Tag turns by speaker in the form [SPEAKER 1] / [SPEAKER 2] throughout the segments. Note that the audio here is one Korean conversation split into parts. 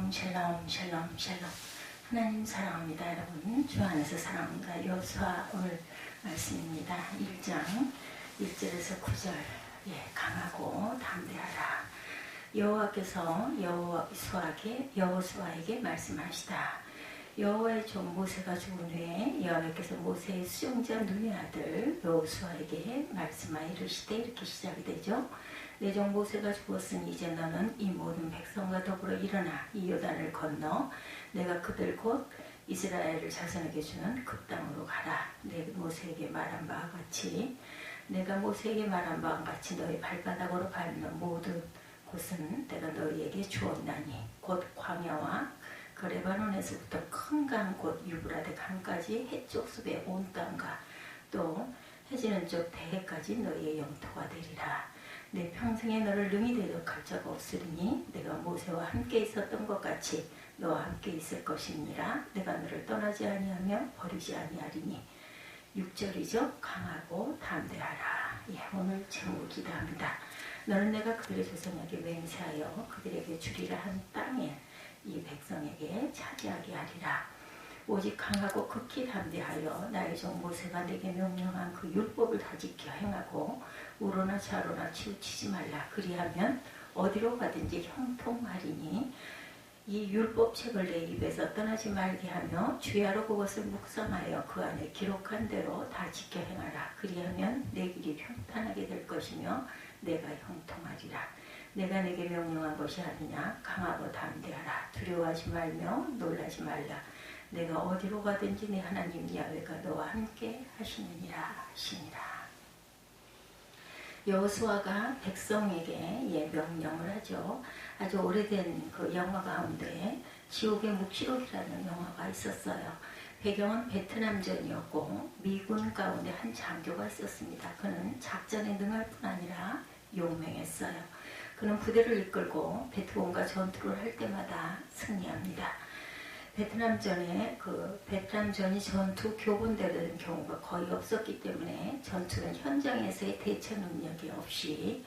[SPEAKER 1] 샬롬 샬롬 샬롬. 하나님 사랑합니다. 여러분 주 안에서 사랑합니다. 여호수아 오늘 말씀입니다. 1장 1절에서 9절. 강하고 담대하라. 여호와께서 여호수아에게 말씀하시다. 여호와의 종 모세가 죽은 후에 여호와께서 모세의 수종자 눈의 아들 여호수아에게 말씀하여 이르시되, 이렇게 시작이 되죠. 내 종 모세가 죽었으니 이제 너는 이 모든 백성과 더불어 일어나 이 요단을 건너 내가 그들 곧 이스라엘을 자손에게 주는 그 땅으로 가라. 내가 모세에게 말한 바와 같이 너희 발바닥으로 밟는 모든 곳은 내가 너희에게 주었나니 곧 광야와 그 레바논에서부터 큰 강 곧 유브라데 강까지 해쪽 숲의 온 땅과 또 해지는 쪽 대해까지 너희의 영토가 되리라. 내 평생에 너를 능히 대적할 자가 없으리니 내가 모세와 함께 있었던 것 같이 너와 함께 있을 것이니라. 내가 너를 떠나지 아니하며 버리지 아니하리니. 6절이죠. 강하고 담대하라. 오늘 제목을 기도합니다. 너는 내가 그들의 조상에게 맹세하여 그들에게 주리라 한 땅에 이 백성에게 차지하게 하리라. 오직 강하고 극히 담대하여 나의 종 모세가 내게 명령한 그 율법을 다 지켜 행하고 우로나 좌로나 치우치지 말라. 그리하면 어디로 가든지 형통하리니. 이 율법책을 내 입에서 떠나지 말게 하며 주야로 그것을 묵상하여 그 안에 기록한 대로 다 지켜 행하라. 그리하면 내 길이 평탄하게 될 것이며 내가 형통하리라. 내가 내게 명령한 것이 아니냐. 강하고 담대하라. 두려워하지 말며 놀라지 말라. 내가 어디로 가든지 내 하나님 야훼가 너와 함께 하시느니라 하시니라. 여호수아가 백성에게 명령을 하죠. 아주 오래된 그 영화 가운데 지옥의 묵시록이라는 영화가 있었어요. 배경은 베트남전이었고 미군 가운데 한 장교가 있었습니다. 그는 작전에 능할 뿐 아니라 용맹했어요. 그는 부대를 이끌고 베트공과 전투를 할 때마다 승리합니다. 베트남전이 전투 교본되는 경우가 거의 없었기 때문에 전투는 현장에서의 대처 능력이 없이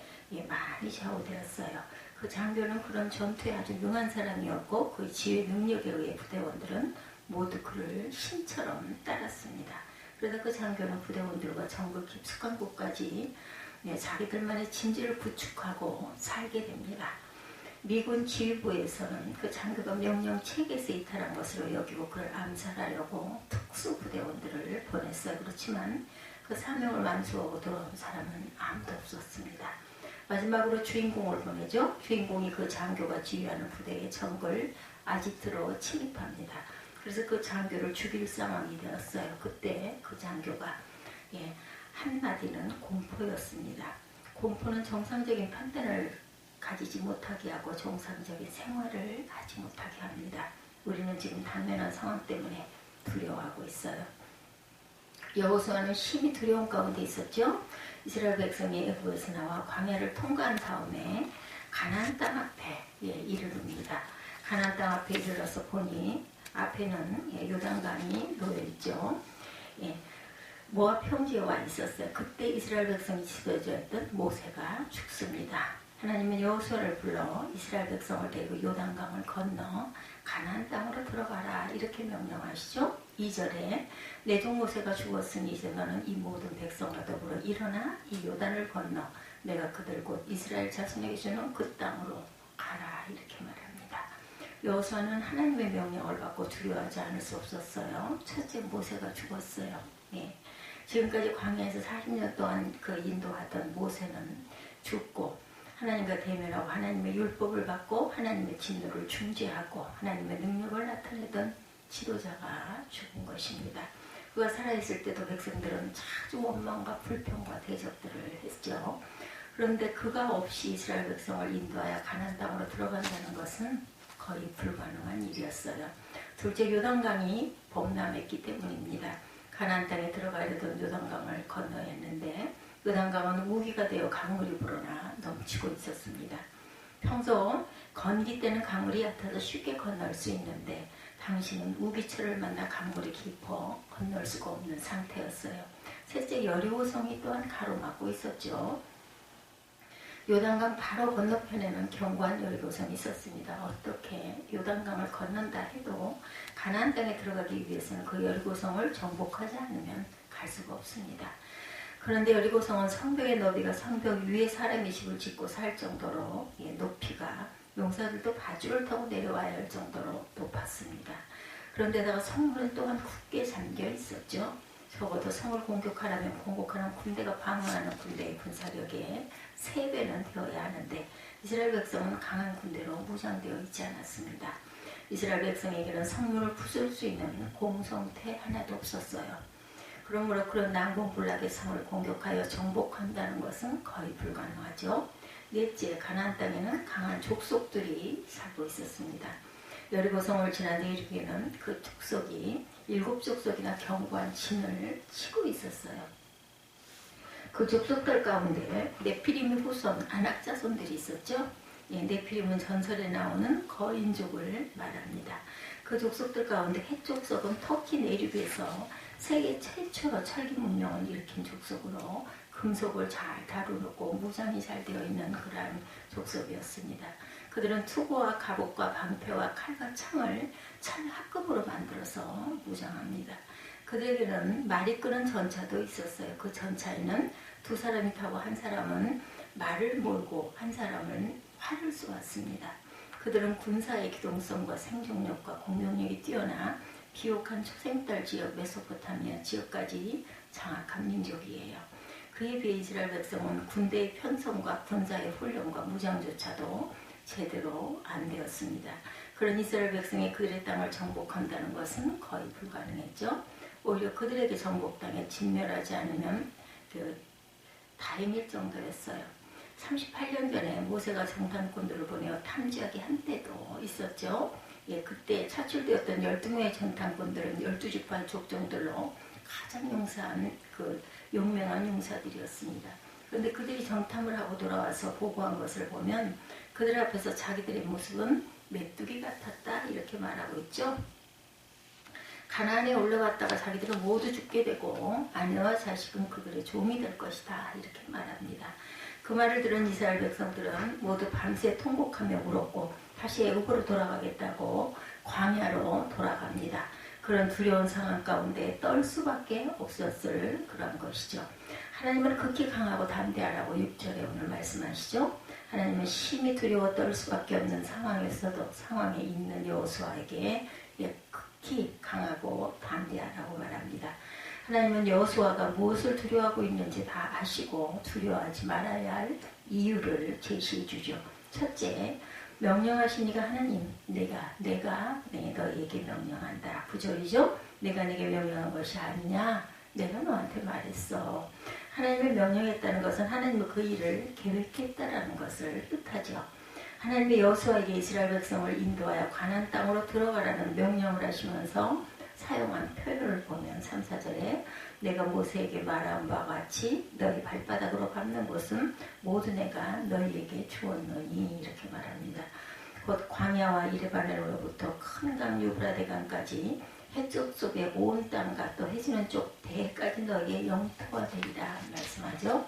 [SPEAKER 1] 많이 좌우되었어요. 그 장교는 그런 전투에 아주 능한 사람이었고 그 지휘 능력에 의해 부대원들은 모두 그를 신처럼 따랐습니다. 그러다 그 장교는 부대원들과 정글 깊숙한 곳까지 자기들만의 진지를 구축하고 살게 됩니다. 미군 지휘부에서는 그 장교가 명령 체계에서 이탈한 것으로 여기고 그를 암살하려고 특수 부대원들을 보냈어요. 그렇지만 그 사명을 완수하고 돌아온 사람은 아무도 없었습니다. 마지막으로 주인공을 보내죠. 주인공이 그 장교가 지휘하는 부대의 정글 아지트로 침입합니다. 그래서 그 장교를 죽일 상황이 되었어요. 그때 그 장교가 한마디는 공포였습니다. 공포는 정상적인 판단을 가지지 못하게 하고 정상적인 생활을 하지 못하게 합니다. 우리는 지금 당면한 상황 때문에 두려워하고 있어요. 여호수아는 심히 두려운 가운데 있었죠. 이스라엘 백성이 애굽에서 나와 광야를 통과한 다음에 가나안 땅 앞에 이르릅니다. 가나안 땅 앞에 이르러서 보니 앞에는 요단강이 놓여있죠. 모압 평지에 와 있었어요. 그때 이스라엘 백성이 지도자였던 모세가 죽습니다. 하나님은 여호수아를 불러 이스라엘 백성을 데리고 요단강을 건너 가나안 땅으로 들어가라 이렇게 명령하시죠. 2절에 내 종 모세가 죽었으니 이제 너는 이 모든 백성과 더불어 일어나 이 요단을 건너 내가 그들 곧 이스라엘 자손에게 주는 그 땅으로 가라 이렇게 말합니다. 여호수아는 하나님의 명령을 받고 두려워하지 않을 수 없었어요. 첫째 모세가 죽었어요. 지금까지 광야에서 40년 동안 그 인도하던 모세는 죽고 하나님과 대면하고 하나님의 율법을 받고 하나님의 진노를 중재하고 하나님의 능력을 나타내던 지도자가 죽은 것입니다. 그가 살아있을 때도 백성들은 자주 원망과 불평과 대적들을 했죠. 그런데 그가 없이 이스라엘 백성을 인도하여 가나안 땅으로 들어간다는 것은 거의 불가능한 일이었어요. 둘째 요단강이 범람했기 때문입니다. 가나안 땅에 들어가야 되던 요단강을 건너야 했는데 요단강은 우기가 되어 강물이 불어나 넘치고 있었습니다. 평소 건기 때는 강물이 얕아서 쉽게 건널 수 있는데 당시는 우기철을 만나 강물이 깊어 건널 수가 없는 상태였어요. 셋째 여리고성이 또한 가로막고 있었죠. 요단강 바로 건너편에는 견고한 여리고성이 있었습니다. 어떻게 요단강을 건넌다 해도 가나안 땅에 들어가기 위해서는 그 여리고성을 정복하지 않으면 갈 수가 없습니다. 그런데 여리고성은 성벽의 너비가 성벽 위에 사람이 집을 짓고 살 정도로 높이가 용사들도 바줄을 타고 내려와야 할 정도로 높았습니다. 그런데다가 성문은 또한 굳게 잠겨 있었죠. 적어도 성을 공격하려면 공격하는 군대가 방어하는 군대의 군사력의 3배는 되어야 하는데 이스라엘 백성은 강한 군대로 무장되어 있지 않았습니다. 이스라엘 백성에게는 성문을 부술 수 있는 공성태 하나도 없었어요. 그러므로 그런 난공불락의 성을 공격하여 정복한다는 것은 거의 불가능하죠. 넷째, 가나안 땅에는 강한 족속들이 살고 있었습니다. 여리고성을 지난 내륙에는 그 족속이 7족속이나 견고한 진을 치고 있었어요. 그 족속들 가운데 네피림의 후손 아낙자손들이 있었죠. 네피림은 전설에 나오는 거인족을 말합니다. 그 족속들 가운데 헷족속은 터키 내륙에서 세계 최초로 철기 문명을 일으킨 족속으로 금속을 잘 다루고 무장이 잘 되어 있는 그러한 족속이었습니다. 그들은 투구와 갑옷과 방패와 칼과 창을 철 합금으로 만들어서 무장합니다. 그들에게는 말이 끄는 전차도 있었어요. 그 전차에는 2사람이 타고 한 사람은 말을 몰고 한 사람은 활을 쏘았습니다. 그들은 군사의 기동성과 생존력과 공격력이 뛰어나 비옥한 초생달 지역 메소포타미아 지역까지 장악한 민족이에요. 그에 비해 이스라엘 백성은 군대의 편성과 군사의 훈련과 무장조차도 제대로 안 되었습니다. 그런 이스라엘 백성이 그들의 땅을 정복한다는 것은 거의 불가능했죠. 오히려 그들에게 정복당해 진멸하지 않으면 다행일 정도였어요. 38년 전에 모세가 정탐꾼들을 보내어 탐지하기 한때도 있었죠. 그때 차출되었던 12명의 정탐꾼들은 12지파 족정들로 가장 용맹한 용사들이었습니다. 그런데 그들이 정탐을 하고 돌아와서 보고한 것을 보면 그들 앞에서 자기들의 모습은 메뚜기 같았다 이렇게 말하고 있죠. 가나안에 올라갔다가 자기들은 모두 죽게 되고 아내와 자식은 그들의 종이 될 것이다 이렇게 말합니다. 그 말을 들은 이스라엘 백성들은 모두 밤새 통곡하며 울었고 다시 애굽으로 돌아가겠다고 광야로 돌아갑니다. 그런 두려운 상황 가운데 떨 수밖에 없었을 그런 것이죠. 하나님은 극히 강하고 담대하라고 6절에 오늘 말씀하시죠. 하나님은 심히 두려워 떨 수밖에 없는 상황에서도 상황에 있는 여호수아에게 극히 강하고 담대하라고 말합니다. 하나님은 여호수아가 무엇을 두려워하고 있는지 다 아시고 두려워하지 말아야 할 이유를 제시해 주죠. 첫째, 명령하시니가 하나님, 내가 너희에게 명령한다. 부절이죠? 내가 네게 명령한 것이 아니냐? 내가 너한테 말했어. 하나님의 명령했다는 것은 하나님은 그 일을 계획했다라는 것을 뜻하죠. 하나님의 여호수아에게 이스라엘 백성을 인도하여 가나안 땅으로 들어가라는 명령을 하시면서 사용한 표현을 보면 3, 4절에 내가 모세에게 말한 바와 같이 너희 발바닥으로 밟는 곳은 모두 내가 너희에게 주었노니 이렇게 말합니다. 곧 광야와 이레바네로부터 큰 강 유브라데강까지 해쪽 속의 온 땅과 또 해지는 쪽 대까지 너희의 영토가 되리라 말씀하죠.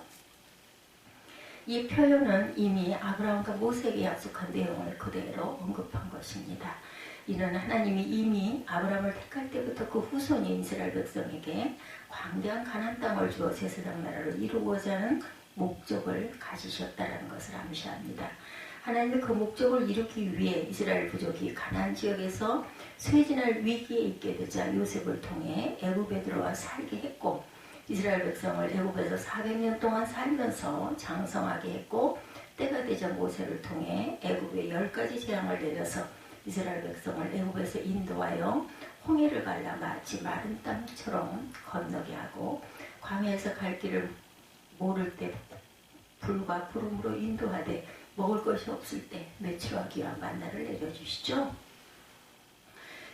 [SPEAKER 1] 이 표현은 이미 아브라함과 모세에게 약속한 내용을 그대로 언급한 것입니다. 이는 하나님이 이미 아브라함을 택할 때부터 그 후손인 이스라엘 백성에게 광대한 가나안 땅을 주어 제사장 나라를 이루고자 하는 목적을 가지셨다는 것을 암시합니다. 하나님이 그 목적을 이루기 위해 이스라엘 부족이 가나안 지역에서 쇠진할 위기에 있게 되자 요셉을 통해 애굽에 들어와 살게 했고 이스라엘 백성을 애굽에서 400년 동안 살면서 장성하게 했고 때가 되자 모세를 통해 애굽에 10가지 재앙을 내려서 이스라엘 백성을 애굽에서 인도하여 홍해를 갈라 마치 마른 땅처럼 건너게 하고 광야에서 갈 길을 모를 때 불과 구름으로 인도하되 먹을 것이 없을 때 매치와 기와 만나를 내려주시죠.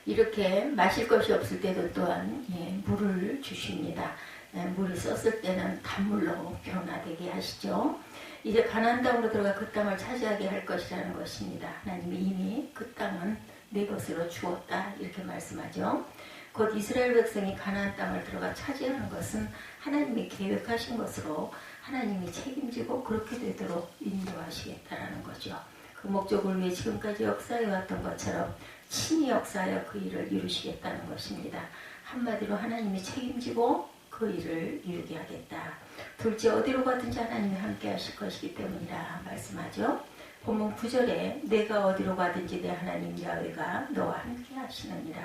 [SPEAKER 1] 이렇게 마실 것이 없을 때도 또한 물을 주십니다. 물이 썼을 때는 단물로 변화되게 하시죠. 이제 가나안 땅으로 들어가 그 땅을 차지하게 할 것이라는 것입니다. 하나님이 이미 그 땅은 내 것으로 주었다 이렇게 말씀하죠. 곧 이스라엘 백성이 가나안 땅을 들어가 차지하는 것은 하나님이 계획하신 것으로 하나님이 책임지고 그렇게 되도록 인도하시겠다라는 거죠. 그 목적을 위해 지금까지 역사해 왔던 것처럼 친히 역사하여 그 일을 이루시겠다는 것입니다. 한마디로 하나님이 책임지고 그 일을 이루게 하겠다. 둘째, 어디로 가든지 하나님이 함께 하실 것이기 때문이라 말씀하죠. 본문 9절에 내가 어디로 가든지 내 하나님 야훼가 너와 함께 하시느니라.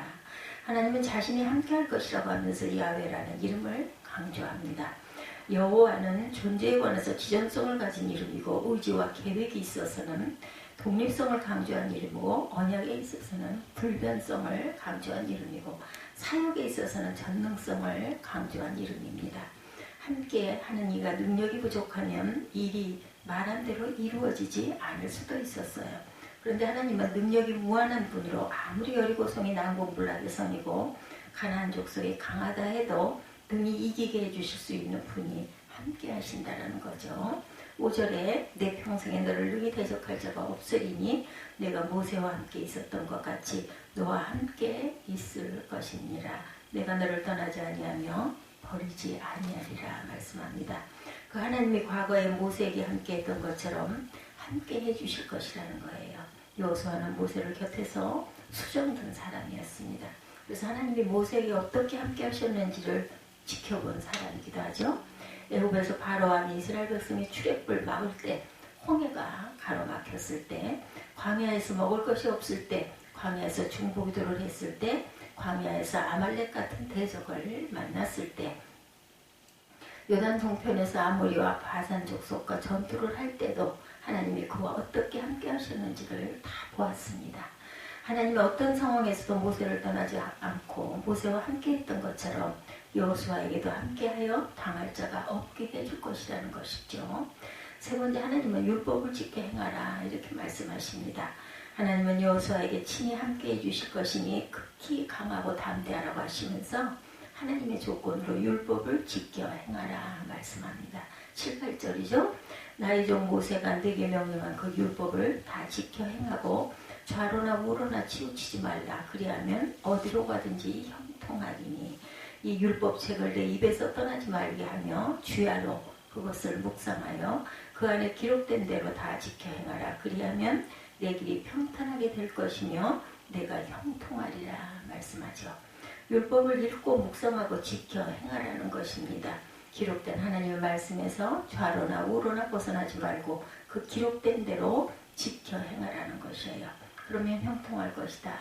[SPEAKER 1] 하나님은 자신이 함께 할 것이라고 하면서 야훼라는 이름을 강조합니다. 여호와는 존재에 관해서 지존성을 가진 이름이고 의지와 계획이 있어서는 독립성을 강조한 이름이고 언약에 있어서는 불변성을 강조한 이름이고 사역에 있어서는 전능성을 강조한 이름입니다. 함께 하는 이가 능력이 부족하면 일이 말한 대로 이루어지지 않을 수도 있었어요. 그런데 하나님은 능력이 무한한 분으로 아무리 여리고성이 난공불락의 성이고 가나안 족속이 강하다 해도 능히 이기게 해주실 수 있는 분이 함께 하신다는 거죠. 5절에 내 평생에 너를 능히 대적할 자가 없으리니 내가 모세와 함께 있었던 것 같이 너와 함께 있을 것이니라. 내가 너를 떠나지 아니하며 버리지 아니하리라 말씀합니다. 그 하나님이 과거에 모세에게 함께 했던 것처럼 함께 해주실 것이라는 거예요. 여호수아는 모세를 곁에서 수정든 사람이었습니다. 그래서 하나님이 모세에게 어떻게 함께 하셨는지를 지켜본 사람이기도 하죠. 애굽에서 바로왕이 이스라엘 백성의 출애굽을 막을 때, 홍해가 가로막혔을 때, 광야에서 먹을 것이 없을 때, 광야에서 중보기도를 했을 때, 광야에서 아말렉 같은 대적을 만났을 때, 요단 동편에서 아모리와 바산 족속과 전투를 할 때도 하나님이 그와 어떻게 함께 하셨는지를 다 보았습니다. 하나님이 어떤 상황에서도 모세를 떠나지 않고 모세와 함께 했던 것처럼 여호수아에게도 함께하여 당할 자가 없게 해줄 것이라는 것이죠. 세 번째, 하나님은 율법을 지켜 행하라 이렇게 말씀하십니다. 하나님은 여호수아에게 친히 함께 해주실 것이니 극히 강하고 담대하라고 하시면서 하나님의 조건으로 율법을 지켜 행하라 말씀합니다. 7, 8절이죠. 나의 종 모세가 네게 명령한 그 율법을 다 지켜 행하고 좌로나 우로나 치우치지 말라. 그리하면 어디로 가든지 형통하리니 이 율법책을 내 입에서 떠나지 말게 하며 주야로 그것을 묵상하여 그 안에 기록된 대로 다 지켜 행하라. 그리하면 내 길이 평탄하게 될 것이며 내가 형통하리라 말씀하죠. 율법을 읽고 묵상하고 지켜 행하라는 것입니다. 기록된 하나님의 말씀에서 좌로나 우로나 벗어나지 말고 그 기록된 대로 지켜 행하라는 것이에요. 그러면 형통할 것이다.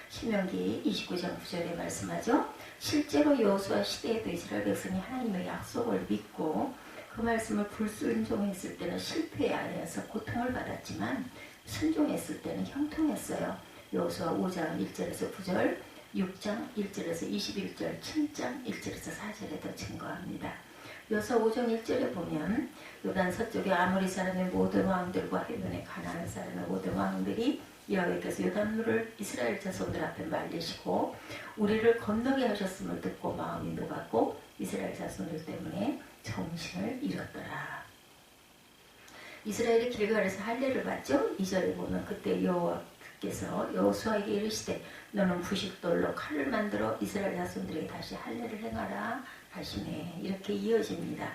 [SPEAKER 1] 신명기 29장 9절에 말씀하죠. 실제로 여호수아 시대에도 이스라엘 백성이 하나님의 약속을 믿고 그 말씀을 불순종했을 때는 실패하여서 고통을 받았지만 순종했을 때는 형통했어요. 여호수아 5장 1절에서 9절, 6장 1절에서 21절, 7장 1절에서 4절에도 증거합니다. 여호수아 5장 1절에 보면 요단 서쪽의 아모리 사람의 모든 왕들과 해변의 가나안 사람의 모든 왕들이 여호와께서 요단물을 이스라엘 자손들 앞에 말리시고 우리를 건너게 하셨음을 듣고 마음이 녹았고 이스라엘 자손들 때문에 정신을 잃었더라. 이스라엘이 길갈에서 할례를 받죠. 2절에 보면 그때 여호와께서 여호수아에게 이르시되 너는 부싯돌로 칼을 만들어 이스라엘 자손들에게 다시 할례를 행하라 하시네. 이렇게 이어집니다.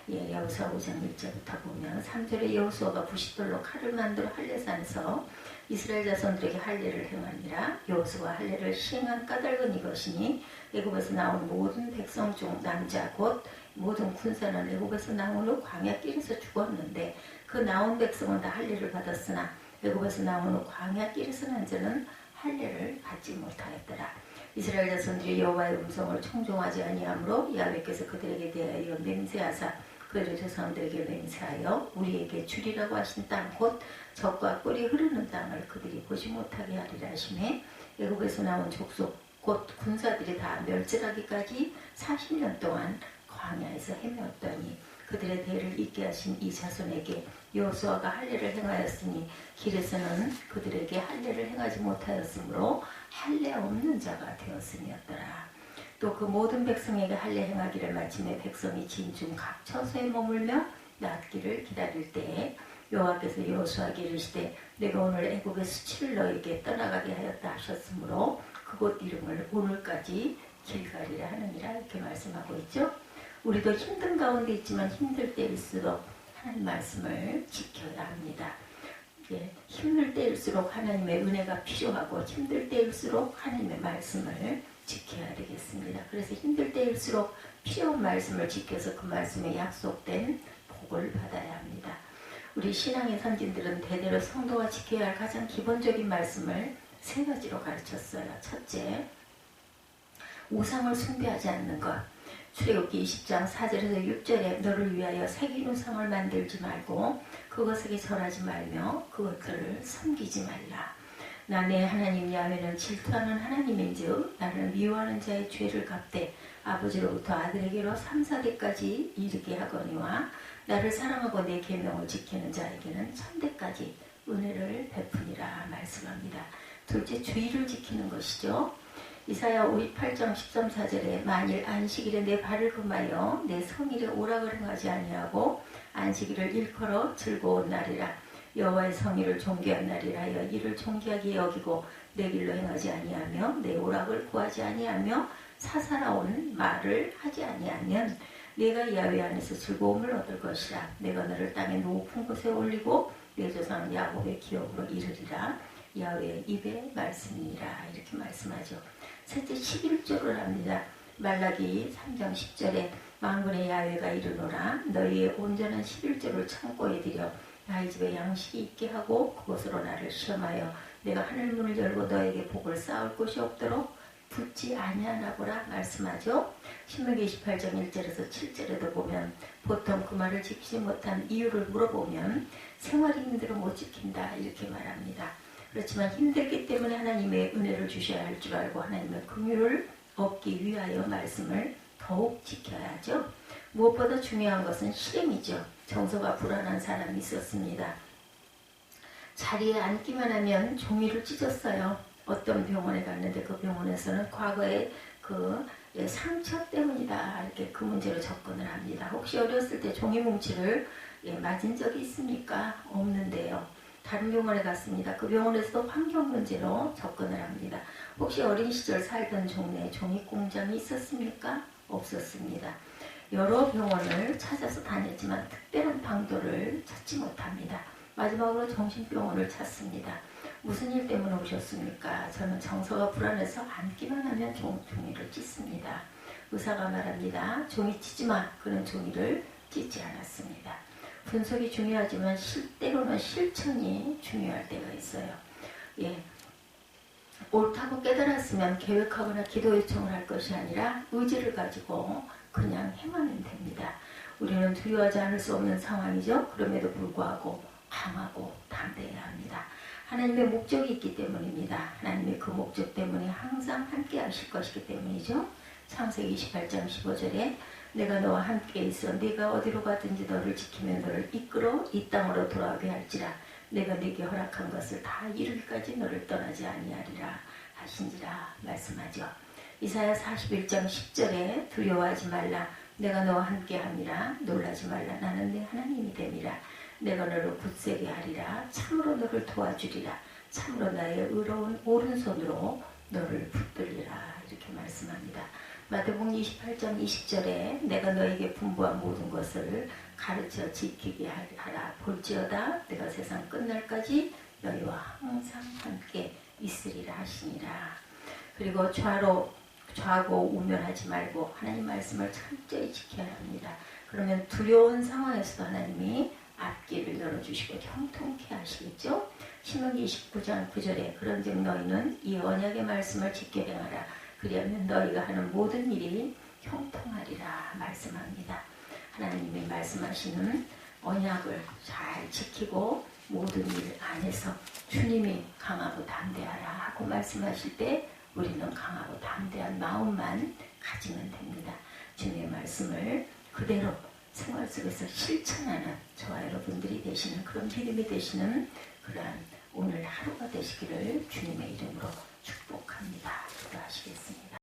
[SPEAKER 1] 여호수아 5장 1절부터 보면 3절에 여호수아가 부싯돌로 칼을 만들어 할례산에서 이스라엘 자손들에게 할례를 행하니라. 여호수아가 할례를 시행한 까닭은 이것이니 애굽에서 나온 모든 백성 중 남자 곧 모든 군사는 애굽에서 나온 후 광야길에서 죽었는데 그 나온 백성은 다 할례를 받았으나 애굽에서 나온 후 광야길에서 난 자는 할례를 받지 못하였더라. 이스라엘 자손들이 여호와의 음성을 청종하지 아니하므로 야훼께서 그들에게 대하여 맹세하사 그들의 조상들에게 맹세하여 우리에게 주리라고 하신 땅 곧 젖과 꿀이 흐르는 땅을 그들이 보지 못하게 하리라 하시매 애굽에서 나온 족속 곧 군사들이 다 멸절하기까지 40년 동안 광야에서 헤매었더니 그들의 대를 잇게 하신 이 자손에게 여호수아가 할례를 행하였으니 길에서는 그들에게 할례를 행하지 못하였으므로 할례 없는 자가 되었음이었더라. 또 그 모든 백성에게 할례 행하기를 마침내 백성이 진중 각 처소에 머물며 낫기를 기다릴 때에 여호와께서 여호수아에게 이르시되 내가 오늘 애굽의 수치를 너에게 떠나가게 하였다 하셨으므로 그곳 이름을 오늘까지 길 가리라 하느니라 이렇게 말씀하고 있죠. 우리도 힘든 가운데 있지만 힘들 때일수록 하나님 말씀을 지켜야 합니다. 예, 힘들 때일수록 하나님의 은혜가 필요하고 힘들 때일수록 하나님의 말씀을 지켜야 되겠습니다. 그래서 힘들 때일수록 필요한 말씀을 지켜서 그 말씀에 약속된 복을 받아야 합니다. 우리 신앙의 선진들은 대대로 성도가 지켜야 할 가장 기본적인 말씀을 세 가지로 가르쳤어요. 첫째, 우상을 숭배하지 않는 것. 출애굽기 20장 4절에서 6절에 너를 위하여 새긴 우상을 만들지 말고 그것에게 절하지 말며 그것들을 섬기지 말라. 나 내 하나님 야훼는 질투하는 하나님인즉 나를 미워하는 자의 죄를 갚되 아버지로부터 아들에게로 3, 4대까지 이르게 하거니와 나를 사랑하고 내 계명을 지키는 자에게는 천대까지 은혜를 베푸니라 말씀합니다. 둘째, 주의를 지키는 것이죠. 이사야 58장 13, 14절에 만일 안식일에 내 발을 금하여 내 성일에 오락을 행하지 아니하고 안식일을 일컬어 즐거운 날이라 여호와의 성일을 존귀한 날이라 하여 이를 존귀하게 여기고 내 길로 행하지 아니하며 내 오락을 구하지 아니하며 사사로운 말을 하지 아니하면 내가 야훼 안에서 즐거움을 얻을 것이라. 내가 너를 땅의 높은 곳에 올리고 내 조상 야곱의 기업으로 이르리라. 야훼의 입의 말씀이라 이렇게 말씀하죠. 셋째, 11조를 합니다. 말라기 3장 10절에 만군의 야훼가 이르노라. 너희의 온전한 11조를 창고에 들여 나의 집에 양식이 있게 하고 그것으로 나를 시험하여 내가 하늘문을 열고 너에게 복을 쌓을 곳이 없도록 붙지 아니하나보라 말씀하죠. 신명기 28장 1절에서 7절에도 보면 보통 그 말을 지키지 못한 이유를 물어보면 생활이 힘들어 못 지킨다 이렇게 말합니다. 그렇지만 힘들기 때문에 하나님의 은혜를 주셔야 할 줄 알고 하나님의 긍휼을 얻기 위하여 말씀을 더욱 지켜야 하죠. 무엇보다 중요한 것은 실행이죠. 정서가 불안한 사람이 있었습니다. 자리에 앉기만 하면 종이를 찢었어요. 어떤 병원에 갔는데 그 병원에서는 과거에 그 상처 때문이다 이렇게 그 문제로 접근을 합니다. 혹시 어렸을 때 종이 뭉치를 맞은 적이 있습니까? 없는데요. 다른 병원에 갔습니다. 그 병원에서도 환경 문제로 접근을 합니다. 혹시 어린 시절 살던 동네에 종이 공장이 있었습니까? 없었습니다. 여러 병원을 찾아서 다녔지만 특별한 방도를 찾지 못합니다. 마지막으로 정신병원을 찾습니다. 무슨 일 때문에 오셨습니까? 저는 정서가 불안해서 앉기만 하면 종이를 찢습니다. 의사가 말합니다. 종이 찢지 마. 그는 종이를 찢지 않았습니다. 분석이 중요하지만 때로는 실천이 중요할 때가 있어요. 예. 옳다고 깨달았으면 계획하거나 기도 요청을 할 것이 아니라 의지를 가지고 그냥 행하면 됩니다. 우리는 두려워하지 않을 수 없는 상황이죠. 그럼에도 불구하고 강하고 담대해야 합니다. 하나님의 목적이 있기 때문입니다. 하나님의 그 목적 때문에 항상 함께 하실 것이기 때문이죠. 창세기 28장 15절에 내가 너와 함께 있어 네가 어디로 가든지 너를 지키며 너를 이끌어 이 땅으로 돌아오게 할지라. 내가 네게 허락한 것을 다 이루기까지 너를 떠나지 아니하리라 하신지라 말씀하죠. 이사야 41장 10절에 두려워하지 말라. 내가 너와 함께 함이라. 놀라지 말라. 나는 네 하나님이 됨이라. 내가 너를 굳세게 하리라. 참으로 너를 도와주리라. 참으로 나의 의로운 오른손으로 너를 붙들리라. 이렇게 말씀합니다. 마태복음 28장 20절에 내가 너에게 분부한 모든 것을 가르쳐 지키게 하라. 볼지어다 내가 세상 끝날까지 너희와 항상 함께 있으리라 하시니라. 그리고 좌고 우면하지 말고 하나님 말씀을 철저히 지켜야 합니다. 그러면 두려운 상황에서도 하나님이 앞길을 열어주시고 형통케 하시겠죠. 신명기 29장 9절에 그런즉 너희는 이 언약의 말씀을 지켜 행하라. 그리하면 너희가 하는 모든 일이 형통하리라 말씀합니다. 하나님이 말씀하시는 언약을 잘 지키고 모든 일 안에서 주님이 강하고 담대하라 하고 말씀하실 때 우리는 강하고 담대한 마음만 가지면 됩니다. 주님의 말씀을 그대로 생활 속에서 실천하는 저와 여러분들이 되시는 그런 믿음이 되시는 그러한 오늘 하루가 되시기를 주님의 이름으로 축복합니다. 기도하시겠습니다.